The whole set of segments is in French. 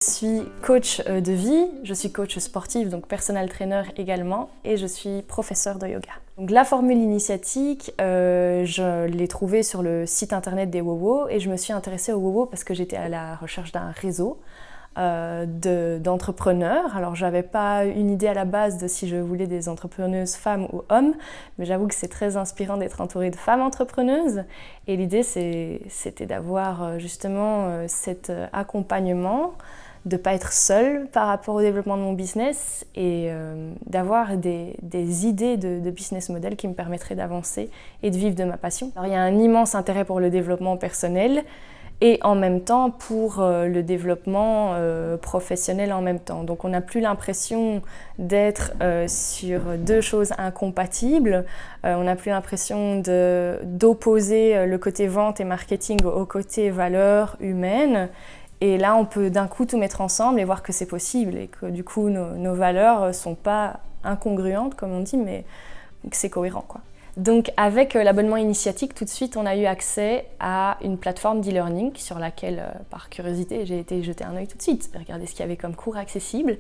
Je suis coach de vie, je suis coach sportif, donc personal trainer également, et je suis professeur de yoga. Donc la formule initiatique, je l'ai trouvée sur le site internet des WOWO et je me suis intéressée aux WOWO parce que j'étais à la recherche d'un réseau d'entrepreneurs. Alors j'avais pas une idée à la base de si je voulais des entrepreneuses femmes ou hommes, mais j'avoue que c'est très inspirant d'être entourée de femmes entrepreneuses. Et l'idée c'était d'avoir justement cet accompagnement, de ne pas être seule par rapport au développement de mon business et d'avoir des idées de business model qui me permettraient d'avancer et de vivre de ma passion. Alors il y a un immense intérêt pour le développement personnel et en même temps pour le développement professionnel en même temps. Donc on n'a plus l'impression d'être sur deux choses incompatibles, on n'a plus l'impression d'opposer le côté vente et marketing au côté valeurs humaines. Et là, on peut d'un coup tout mettre ensemble et voir que c'est possible et que du coup, nos valeurs ne sont pas incongruentes, comme on dit, mais que c'est cohérent, quoi. Donc avec l'abonnement initiatique, tout de suite, on a eu accès à une plateforme d'e-learning sur laquelle, par curiosité, j'ai été jeter un œil tout de suite, regarder ce qu'il y avait comme cours accessibles.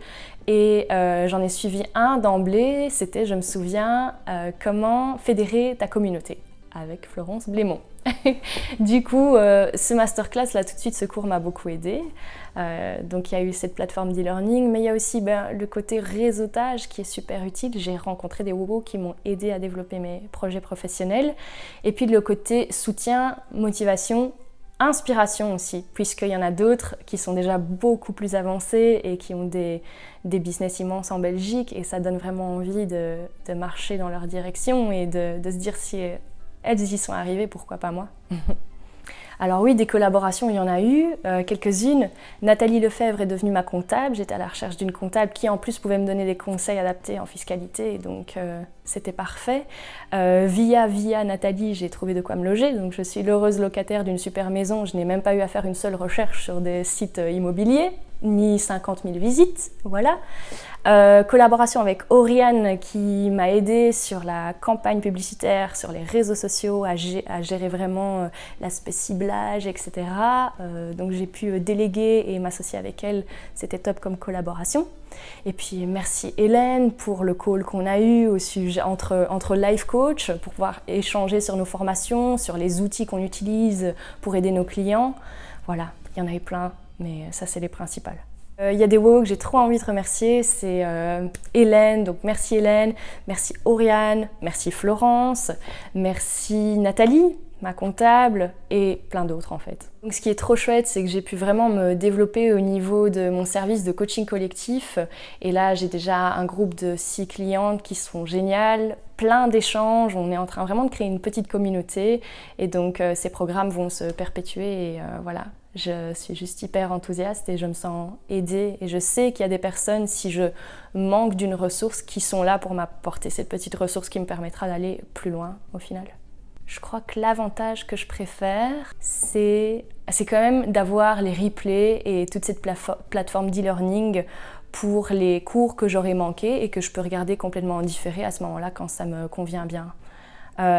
Et j'en ai suivi un d'emblée, c'était, je me souviens, comment fédérer ta communauté, avec Florence Blémont. Du coup, ce masterclass, là, tout de suite, ce cours m'a beaucoup aidée. Donc, il y a eu cette plateforme d'e-learning, mais il y a aussi le côté réseautage qui est super utile. J'ai rencontré des WOWO qui m'ont aidé à développer mes projets professionnels. Et puis, le côté soutien, motivation, inspiration aussi, puisqu'il y en a d'autres qui sont déjà beaucoup plus avancés et qui ont des business immenses en Belgique. Et ça donne vraiment envie de marcher dans leur direction et de se dire si elles y sont arrivées, pourquoi pas moi. Alors oui, des collaborations, il y en a eu, quelques-unes. Nathalie Lefebvre est devenue ma comptable. J'étais à la recherche d'une comptable qui en plus pouvait me donner des conseils adaptés en fiscalité, donc c'était parfait. Via Nathalie, j'ai trouvé de quoi me loger, donc je suis l'heureuse locataire d'une super maison. Je n'ai même pas eu à faire une seule recherche sur des sites immobiliers, ni 50 000 visites, voilà. Collaboration avec Oriane qui m'a aidée sur la campagne publicitaire, sur les réseaux sociaux, à gérer vraiment l'aspect ciblage, etc. Donc j'ai pu déléguer et m'associer avec elle, c'était top comme collaboration. Et puis merci Hélène pour le call qu'on a eu au sujet entre life coach pour pouvoir échanger sur nos formations, sur les outils qu'on utilise pour aider nos clients. Voilà, il y en a eu plein, mais ça c'est les principales. Il y a des WOWO que j'ai trop envie de remercier, c'est Hélène, donc merci Hélène, merci Oriane, merci Florence, merci Nathalie, ma comptable, et plein d'autres en fait. Donc ce qui est trop chouette, c'est que j'ai pu vraiment me développer au niveau de mon service de coaching collectif. Et là, j'ai déjà un groupe de 6 clientes qui sont géniales, plein d'échanges, on est en train vraiment de créer une petite communauté. Et donc ces programmes vont se perpétuer et voilà. Je suis juste hyper enthousiaste et je me sens aidée. Et je sais qu'il y a des personnes, si je manque d'une ressource, qui sont là pour m'apporter cette petite ressource qui me permettra d'aller plus loin au final. Je crois que l'avantage que je préfère, c'est quand même d'avoir les replays et toute cette plateforme d'e-learning pour les cours que j'aurais manqués et que je peux regarder complètement en différé à ce moment-là quand ça me convient bien.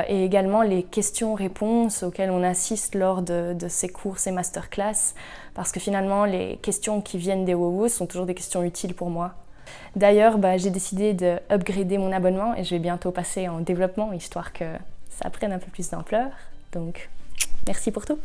Et également les questions-réponses auxquelles on assiste lors de ces cours, ces masterclass, parce que finalement les questions qui viennent des WOWO sont toujours des questions utiles pour moi. D'ailleurs, j'ai décidé de upgrader mon abonnement et je vais bientôt passer en développement, histoire que ça prenne un peu plus d'ampleur. Donc, merci pour tout.